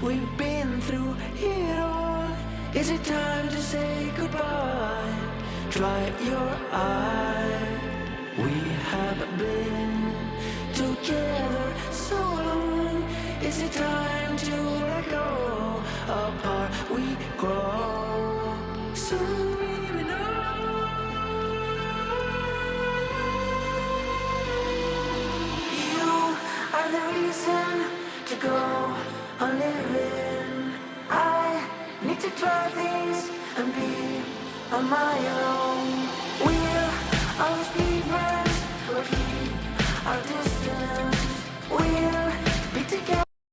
We've been through it all. Is it time to say goodbye? Dry your eye. We have been together so long. Is it time to let go? Apart we grow. Soon we will know. You are the reason to go on living. I need to try things and be on my own. We'll always be friends, but keep our distance.